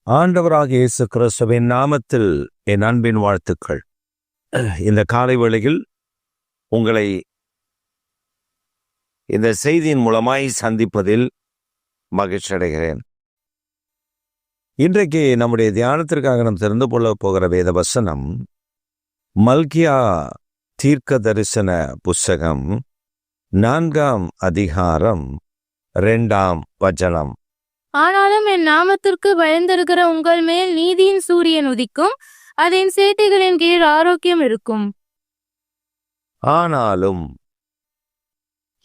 ஆண்டவராகிய இயேசு கிறிஸ்துவின் நாமத்தில் என் அன்பின் வாழ்த்துக்கள். இந்த காலை வேளையில் உங்களை இந்த செய்தியின் மூலமாய் சந்திப்பதில் மகிழ்ச்சி அடைகிறேன். இன்றைக்கு நம்முடைய தியானத்திற்காக நாம் தெரிந்து கொள்ள போகிற வேத வசனம் மல்கியா தீர்க்க தரிசன புஸ்தகம் 4ஆம் அதிகாரம் 2ஆம் வசனம். ஆனாலும் என் நாமத்திற்கு பயந்திருக்கிற உங்கள் மேல் நீதியின் சூரியன் உதிக்கும், அதன் சேட்டைகளின் கீழ் ஆரோக்கியம் இருக்கும். ஆனாலும்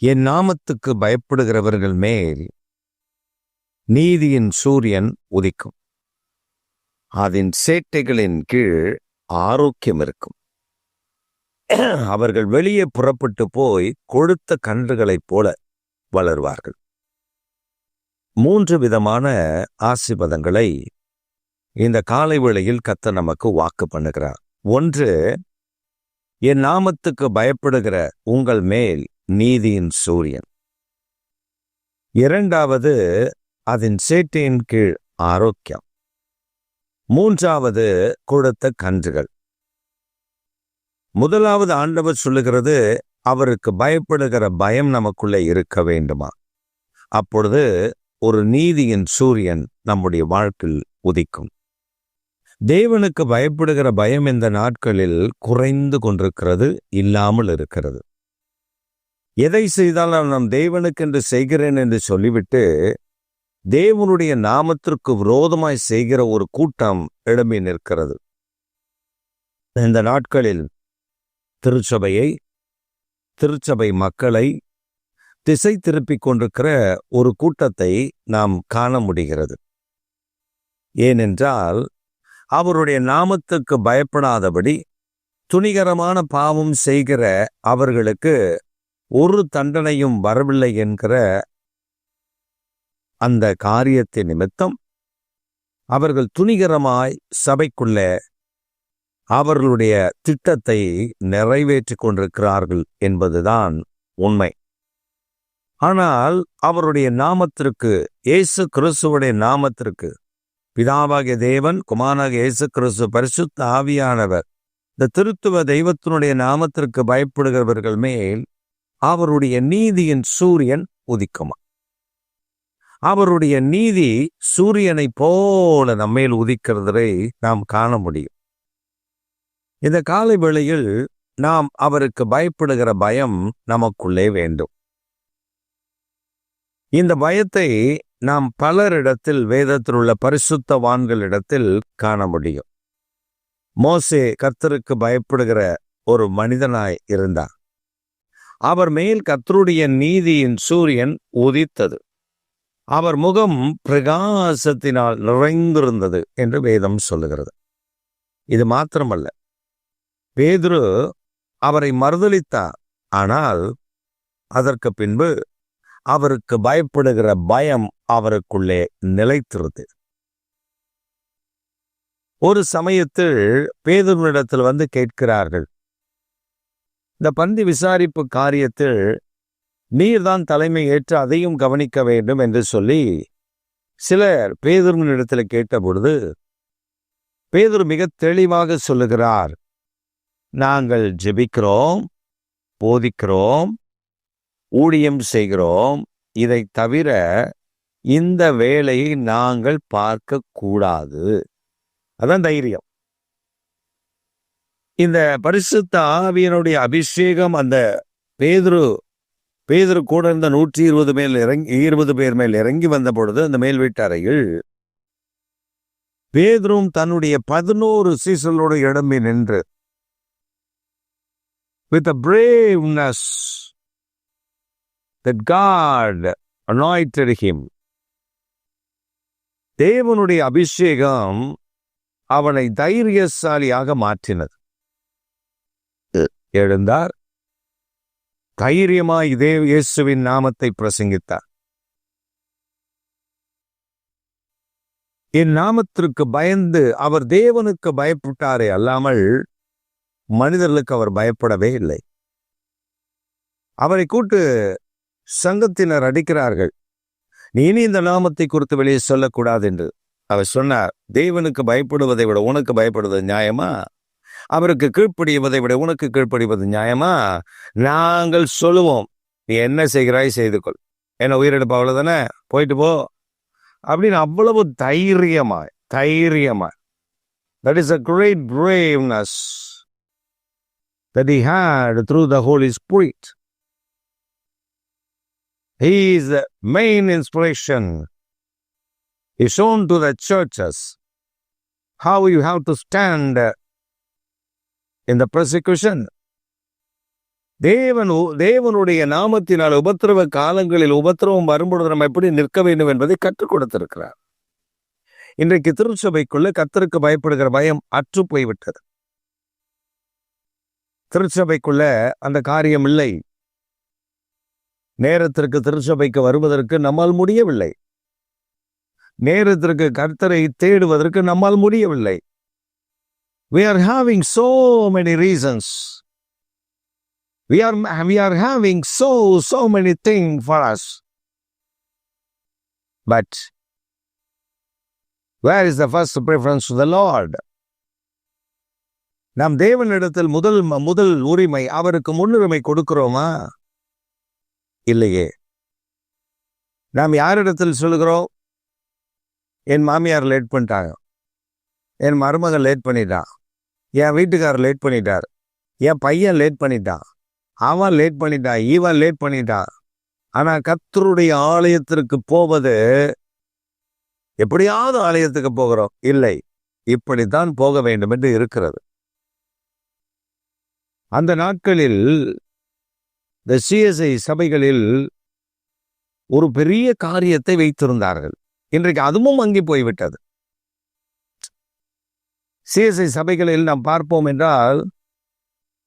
என் நாமத்துக்கு பயப்படுகிறவர்கள் மேல் நீதியின் சூரியன் உதிக்கும், அதன் சேட்டைகளின் கீழ் ஆரோக்கியம் இருக்கும். அவர்கள் வெளியே புறப்பட்டு போய் கொழுத்த கன்றுகளைப் போல வளர்வார்கள். 3 விதமான ஆசீர்வாதங்களை இந்த காலை வேளையில் கர்த்தர் நமக்கு வாக்கு பண்ணுகிறார். 1, என் நாமத்துக்கு பயப்படுகிற உங்கள் மேல் நீதியின் சூரியன். 2வது, அதன் சேட்டையின் கீழ் ஆரோக்கியம். 3வது, கொழுத்த கன்றுகள். முதலாவது ஆண்டவர் சொல்லுகிறது, அவருக்கு பயப்படுகிற பயம் நமக்குள்ளே இருக்க வேண்டுமா? அப்பொழுது ஒரு நீதியின் சூரியன் நம்முடைய வாழ்க்கையில் உதிக்கும். தேவனுக்கு பயப்படுகிற பயம் இந்த நாட்களில் குறைந்து கொண்டிருக்கிறது, இல்லாமல் இருக்கிறது. எதை செய்தாலும் நாம் தேவனுக்கென்று செய்கிறேன் என்று சொல்லிவிட்டு தேவனுடைய நாமத்திற்கு விரோதமாய் செய்கிற ஒரு கூட்டம் எழும்பி நிற்கிறது. இந்த நாட்களில் திருச்சபை மக்களை திசை திருப்பிக் கொண்டிருக்கிற ஒரு கூட்டத்தை நாம் காண முடிகிறது. ஏனென்றால் அவருடைய நாமத்துக்கு பயப்படாதபடி துணிகரமான பாவம் செய்கிற அவர்களுக்கு ஒரு தண்டனையும் வரவில்லை என்கிற அந்த காரியத்தின் நிமித்தம் அவர்கள் துணிகரமாய் சபைக்குள்ளே அவர்களுடைய திட்டத்தை நிறைவேற்றிக் கொண்டிருக்கிறார்கள் என்பதுதான் உண்மை. ஆனால் அவருடைய நாமத்திற்கு, இயேசு கிறிஸ்துவுடைய நாமத்திற்கு, பிதாவாகிய தேவன், குமாரனாகிய இயேசு கிறிஸ்து, பரிசுத்த ஆவியானவர், இந்த திருத்துவ தெய்வத்தினுடைய நாமத்திற்கு பயப்படுகிறவர்கள் மேல் அவருடைய நீதியின் சூரியன் உதிக்குமா? அவருடைய நீதி சூரியனை போல நம்மேல் உதிக்கிறதை நாம் காண முடியும். இந்த காலை வேளையில் நாம் அவருக்கு பயப்படுகிற பயம் நமக்குள்ளே வேண்டும். இந்த பயத்தை நாம் பலரிடத்தில், வேதத்தில் உள்ள பரிசுத்தவான்களிடத்தில் காண முடியும். மோசே கர்த்தருக்கு பயப்படுகிற ஒரு மனிதனாய் இருந்தார். அவர் மேல் கர்த்தருடைய நீதியின் சூரியன் உதித்தது. அவர் முகம் பிரகாசத்தினால் நிறைந்திருந்தது என்று வேதம் சொல்லுகிறது. இது மாத்திரமல்ல, பேதுரு அவரை மறுதலித்தார். ஆனால் அதற்கு பின்பு அவருக்கு பயப்படுகிற பயம் அவருக்குள்ளே நிலைத்திருந்தது. ஒரு சமயத்தில் பேதுருவினிடத்தில் வந்து கேட்கிறார்கள், இந்த பந்தி விசாரிப்பு காரியத்தில் நீர்தான் தலைமை ஏற்று அதையும் கவனிக்க வேண்டும் என்று சொல்லி சிலர் பேதுருவினிடத்தில் கேட்டபொழுது பேதுரு மிக தெளிவாக சொல்லுகிறார், நாங்கள் ஜெபிக்கிறோம், போதிக்கிறோம், ஊழியம் செய்கிறோம், இதை தவிர இந்த வேலையை நாங்கள் பார்க்க கூடாது. அதான் தைரியம். இந்த பரிசுத்த ஆவியினுடைய அபிஷேகம் அந்த பேதுரு கூட இருந்த 120 பேர் மேல் இறங்கி வந்த பொழுது அந்த மேல் வீட்டறையில் பேதுரும் தன்னுடைய 11 சீசர்களோடு எழும்பி நின்று with a braveness that God anointed him. தேவனுடைய அபிஷேகம் அவனை தைரியசாலியாக மாற்றினது. எழுந்தார், தைரியமாய் இயேசுவின் நாமத்தை பிரசங்கித்தார். என் நாமத்திற்கு பயந்து அவர் தேவனுக்கு பயப்பட்டாரே அல்லாமல் மனிதர்களுக்கு அவர் பயப்படவே இல்லை. அவரை கூட்டு சங்கத்தினர் அடிக்கிறார்கள், நீ இனி இந்த நாமத்தை குறித்து வெளியே சொல்லக்கூடாது என்று. அவர் சொன்னார், தேவனுக்கு பயப்படுவதை விட உனக்கு பயப்படுவது நியாயமா? அவருக்கு கீழ்ப்படிவதை விட உனக்கு கீழ்ப்படிவது நியாயமா? நாங்கள் சொல்லுவோம், நீ என்ன செய்கிறாய் செய்து கொள், என்ன உயிரிழப்பு அவ்வளவுதானே, போயிட்டு போ அப்படின்னு அவ்வளவு தைரியமாய். That is a great braveness that he had through the Holy Spirit. He is the main inspiration. He is shown to the churches how you have to stand in the persecution. தேவனுடைய நாமத்தினால் உபத்திரவ காலங்களில் உபத்திரவம் வரும்பொழுது நம்ம எப்படி நிற்க வேண்டும் என்பதை கற்றுக் கொடுத்திருக்கிறார். இன்றைக்கு திருச்சபைக்குள்ள கர்த்தருக்கு பயப்படுகிற பயம் அற்று போய்விட்டது. திருச்சபைக்குள்ள அந்த காரியம் இல்லை. நேரத்திற்கு திருச்சபைக்கு வருவதற்கு நம்மால் முடியவில்லை. நேரத்திற்கு கர்த்தரை தேடுவதற்கு நம்மால் முடியவில்லை. We are having so many reasons. We are having so many things for us. But where is the first preference to the Lord? நாம் தேவனிடத்தில் முதல் உரிமை, அவருக்கு முன்னுரிமை கொடுக்கிறோமா? இல்லையே. நாம் யாரிடத்தில் சொல்கிறோம்? என் மாமியார் லேட் பண்ணிட்டாங்க, என் மருமகன் லேட் பண்ணிட்டான், என் வீட்டுக்காரர் லேட் பண்ணிட்டார், என் பையன் லேட் பண்ணிட்டான், அவன் லேட் பண்ணிட்டான், இவன் லேட் பண்ணிட்டான். ஆனா கர்த்தருடைய ஆலயத்திற்கு போவது, எப்படியாவது ஆலயத்துக்கு போகிறோம், இல்லை, இப்படித்தான் போக வேண்டும் என்று இருக்கிறது. அந்த நாட்களில் இந்த CSI சபைகளில் ஒரு பெரிய காரியத்தை வைத்திருந்தார்கள். இன்றைக்கு அதுவும் மங்கி போய்விட்டது. CSI சபைகளில் நாம் பார்ப்போம் என்றால்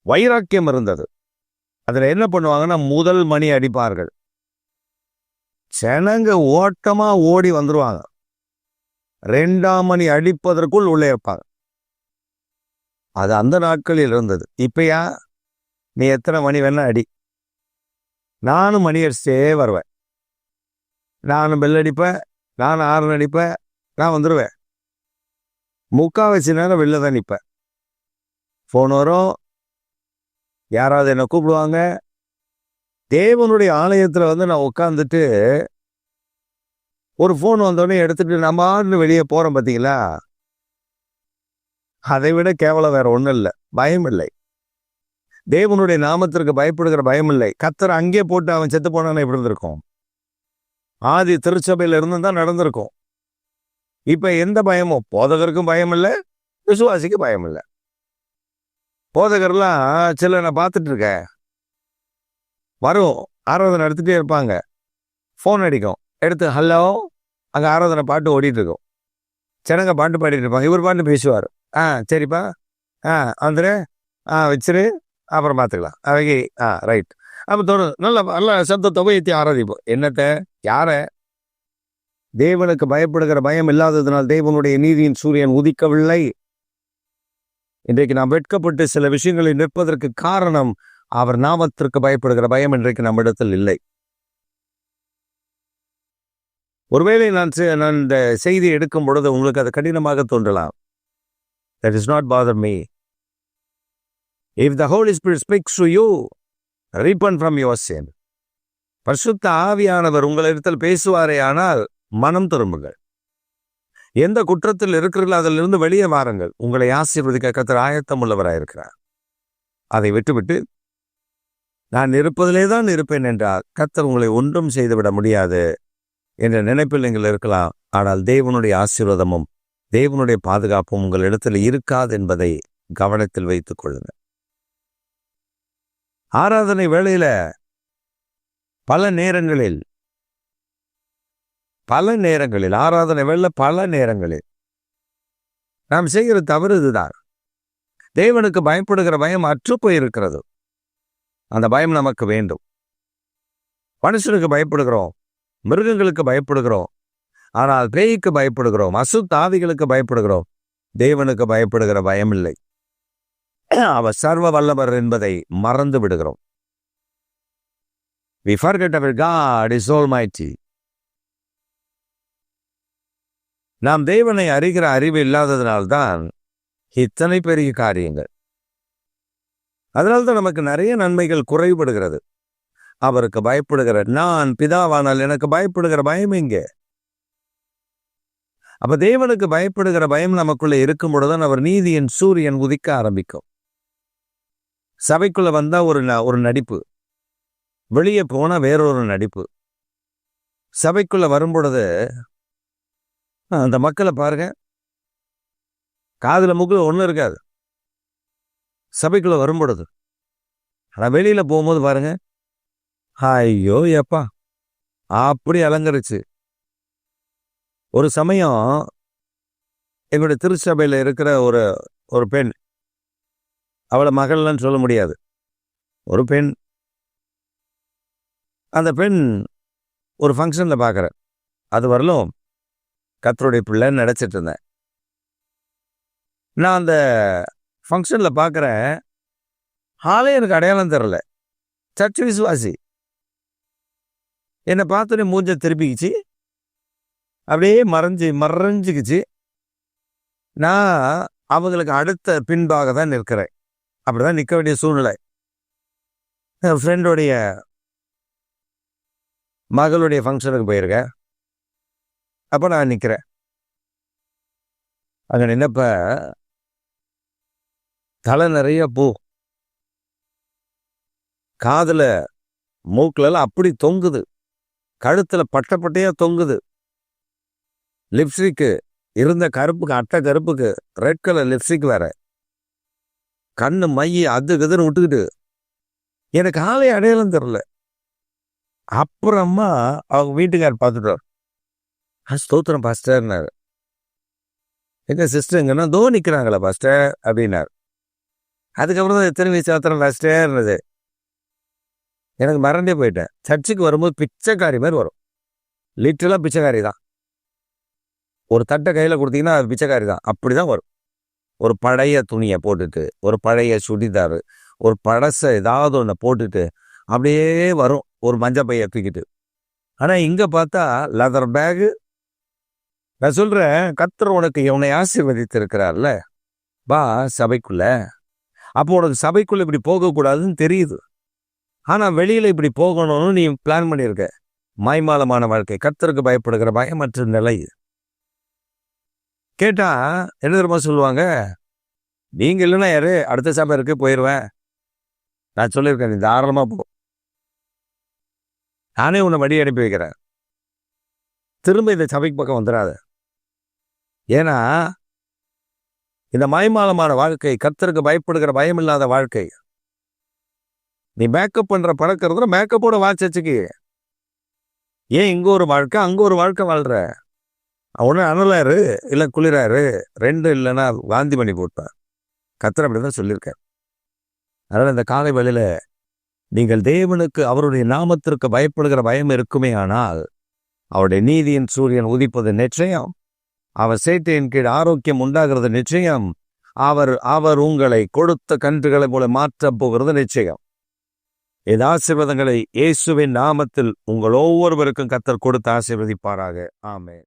வைராக்கியம் இருந்தது. அதுல என்ன பண்ணுவாங்கன்னா, முதல் மணி அடிப்பார்கள், ஜனங்க ஓட்டமா ஓடி வந்துருவாங்க. 2ஆம் மணி அடிப்பதற்குள் உள்ளே இருப்பாங்க. அது அந்த நாட்களில் இருந்தது. இப்பயா நீ எத்தனை மணி வேணா அடி, நானும் மணி அடிச்சே வருவேன், நானும் பெல் அடிப்பேன், நானும் ஆரன் அடிப்பேன், நான் வந்துடுவேன். முக்காவாசி நேரம் வெளில தான் நிற்பேன். ஃபோன் வரும், யாராவது என்னை கூப்பிடுவாங்க. தேவனுடைய ஆலயத்தில் நான் உட்காந்துட்டு ஒரு ஃபோன் வந்தோடனே எடுத்துட்டு நம்ம வெளியே போகிறோம் பார்த்தீங்களா, அதை விட கேவலம் வேற ஒன்றும் இல்லை. பயம் இல்லை. தேவனுடைய நாமத்திற்கு பயப்படுகிற பயம் இல்லை. கர்த்தர் அங்கே போட்டு அவன் செத்து போனான்னு எப்படி இருந்திருக்கும்? ஆதி திருச்சபையில இருந்து தான் நடந்திருக்கும். இப்ப எந்த பயமும், போதகருக்கும் பயம் இல்லை, விசுவாசிக்கு பயம் இல்லை. போதகர்லாம் சில நான் பார்த்துட்டு இருக்கேன், வரும் ஆராதனை எடுத்துகிட்டே இருப்பாங்க, ஃபோன் அடிக்கும், எடுத்து ஹலோ, அங்கே ஆராதனை பாட்டு ஓடிட்டு இருக்கும், ஜனங்க பாட்டு பாடிட்டு இருப்பாங்க, இவர் பாட்டு பேசுவார். சரிப்பா, வந்துரு, வச்சிரு, அப்புறம் பார்த்துக்கலாம், அவைக்கு ரைட். அப்போ தோணும், நல்ல சத்தத்தை உயர்த்தி ஆராதிப்போம். என்னத்தை, யாரை? தேவனுக்கு பயப்படுகிற பயம் இல்லாததுனால் தேவனுடைய நீதியின் சூரியன் உதிக்கவில்லை. இன்றைக்கு நாம் வெட்கப்பட்டு சில விஷயங்களில் நிற்பதற்கு காரணம் அவர் நாமத்திற்கு பயப்படுகிற பயம் இன்றைக்கு நம்மிடத்தில் இல்லை. ஒருவேளை நான் இந்த செய்தி எடுக்கும் பொழுது உங்களுக்கு அது கடினமாக தோன்றலாம். That is not bother me. If the Holy Spirit speaks to you, repent from your sin. பரிசுத்த ஆவியானவர் உங்களிடத்தில் பேசுவாரே ஆனால் மனம் திரும்புங்கள். எந்த குற்றத்தில் இருக்கிறீர்களோ அதிலிருந்து வெளியே வாருங்கள். உங்களை ஆசீர்வதிக்க கர்த்தர் ஆயத்தம் உள்ளவராயிருக்கிறார். அதை விட்டுவிட்டு நான் இருப்பதிலே தான் இருப்பேன் என்றால் கர்த்தர் உங்களை ஒன்றும் செய்துவிட முடியாது என்ற நினைப்பில் நீங்கள் இருக்கலாம். ஆனால் தேவனுடைய ஆசீர்வாதமும் தேவனுடைய பாதுகாப்பும் உங்கள் இடத்துல இருக்காது என்பதை கவனத்தில் வைத்துக் கொள்ளுங்கள். ஆராதனை வேளையில பல நேரங்களில் ஆராதனை வேளையில பல நேரங்களில் நாம் செய்கிற தவறு இதுதான். தேவனுக்கு பயப்படுகிற பயம் அற்று போயிருக்கிறது. அந்த பயம் நமக்கு வேண்டும். மனுஷனுக்கு பயப்படுகிறோம், மிருகங்களுக்கு பயப்படுகிறோம், ஆனால் பேய்க்கு பயப்படுகிறோம், அசுத்த ஆவிகளுக்கு பயப்படுகிறோம். தேவனுக்கு பயப்படுகிற பயம் இல்லை. அவர் சர்வ வல்லவர் என்பதை மறந்து விடுகிறோம். We forget our God is almighty. நாம் தேவனை அறிகிற அறிவு இல்லாததினால்தான் இத்தனை பெரிய காரியங்கள். அதனால்தான் நமக்கு நிறைய நன்மைகள் குறைபடுகிறது. அவருக்கு பயப்படுகிற நான் பிதாவானால் எனக்கு பயப்படுகிற பயம் எங்கே? அப்ப தேவனுக்கு பயப்படுகிற பயம் நமக்குள்ள இருக்கும் பொழுதுதான் அவர் நீதியின் சூரியன் உதிக்க ஆரம்பிக்கும். சபைக்குள்ள வந்தா ஒரு நடிப்பு, வெளியே போனா வேறொரு நடிப்பு. சபைக்குள்ள வரும் பொழுது அந்த மக்களை பாருங்க, காதுல மூக்குல ஒன்றும் இருக்காது சபைக்குள்ள வரும் பொழுது. ஆனா வெளியில போகும்போது பாருங்க, ஐயோ எப்பா அப்படி அலங்கரிச்சு. ஒரு சமயம் எங்களுடைய திருச்சபையில் இருக்கிற ஒரு பெண், அவளை மகள்லாம் சொல்ல முடியாது, ஒரு பெண். அந்த பெண் ஒரு ஃபங்க்ஷனில் பார்க்குறேன். அது வரலும் கர்த்தருடைய பிள்ளைன்னு நினச்சிட்டு இருந்தேன். நான் அந்த ஃபங்க்ஷனில் பார்க்குறேன், ஆளே எனக்கு அடையாளம் தெரில. சர்ச் விசுவாசி. என்னை பார்த்தோன்னே மூஞ்ச திருப்பிக்கிச்சு, அப்படியே மறைஞ்சிக்கிச்சு. நான் அவங்களுக்கு அடுத்த பின்பாக தான் நிற்கிறேன். அப்படிதான் நிற்க வேண்டிய சூழ்நிலை. என் ஃப்ரெண்டோடைய மகளுடைய ஃபங்க்ஷனுக்கு போயிருக்கேன். அப்போ நான் நிற்கிறேன். அங்கே நின்னப்ப தலை நிறைய பூ, காதில் மூக்கிலெல்லாம் அப்படி தொங்குது, கழுத்தில் பட்டையாக தொங்குது. லிப்ஸ்டிக்கு இருந்த கருப்புக்கு, அட்டை கருப்புக்கு ரெட் கலர் லிப்ஸ்டிக் வேற. கண்ணு மைய அது இதுன்னு விட்டுக்கிட்டு எனக்கு ஆளே அடையாளம் தெரில. அப்புறமா அவங்க வீட்டுக்கார் பார்த்துட்டார். ஸ்தோத்திரம் பாஸ்டர்னாரு. எங்க சிஸ்டருங்கன்னா தோ நிற்கிறாங்களா பாஸ்டர் அப்படின்னாரு. அதுக்கப்புறம் தான் எத்தனை வயசு ஆத்திரம் பாஸ்டர்னது. எனக்கு மறந்தே போயிட்டேன். சர்ச்சுக்கு வரும்போது பிச்சைக்காரி மாதிரி வரும். லிட்டரலாக பிச்சைக்காரி தான். ஒரு தட்டை கையில் கொடுத்தீங்கன்னா அது பிச்சைக்காரி தான். அப்படி தான் வரும். ஒரு பழைய துணியை போட்டுட்டு, ஒரு பழைய சுடிதாரு, ஒரு பழசை ஏதாவது ஒன்று போட்டுட்டு அப்படியே வரும், ஒரு மஞ்சள் பையை தூக்கிட்டு. ஆனால் இங்கே பார்த்தா லெதர் பேகு. நான் சொல்கிறேன், கர்த்தர் உனக்கு இவனை ஆசீர்வதித்து இருக்கிறார்ல, வா சபைக்குள்ள. அப்போ உனக்கு சபைக்குள்ள இப்படி போகக்கூடாதுன்னு தெரியுது. ஆனால் வெளியில் இப்படி போகணும்னு நீ பிளான் பண்ணியிருக்க. மாய்மாலமான வாழ்க்கை, கர்த்தருக்கு பயப்படுகிற பயமற்ற நிலை. கேட்டா என்ன தெரியுமா சொல்லுவாங்க, நீங்க இல்லைன்னா யாரு, அடுத்த சபை இருக்கு போயிடுவேன். நான் சொல்லியிருக்கேன், நீ தாராளமா போ, நானே உன்னை வழி அனுப்பி வைக்கிறேன், திரும்ப இந்த சபைக்கு பக்கம் வந்துடாத. ஏன்னா இந்த மாய்மாலமான வாழ்க்கை, கர்த்தருக்கு பயப்படுகிற பயம் இல்லாத வாழ்க்கை. நீ மேக்கப் பண்ற பழக்கிறதுல மேக்கப்போட வாட்சச்சுக்கு ஏன் இங்க ஒரு வாழ்க்கை அங்க ஒரு வாழ்க்கை வாழ்ற? ஒன்று அனலாரு இல்லை குளிராரு, ரெண்டு இல்லைன்னா வாந்தி பண்ணி போட்டார். கர்த்தர் அப்படிதான் சொல்லியிருக்கார். அதனால் இந்த காலை வேளையில நீங்கள் தேவனுக்கு அவருடைய நாமத்திற்கு பயப்படுகிற பயம் இருக்குமே ஆனால் அவருடைய நீதியின் சூரியன் உதிப்பது நிச்சயம். அவர் சேட்டையின் கீழ் ஆரோக்கியம் உண்டாகிறது நிச்சயம். அவர் உங்களை கொடுத்த கன்றுகளை போல மாற்றப் போகிறது நிச்சயம். இந்த ஆசீர்வாதங்களை இயேசுவின் நாமத்தில் உங்கள் ஒவ்வொருவருக்கும் கர்த்தர் கொடுத்து ஆசீர்வதிப்பாராக. ஆமென்.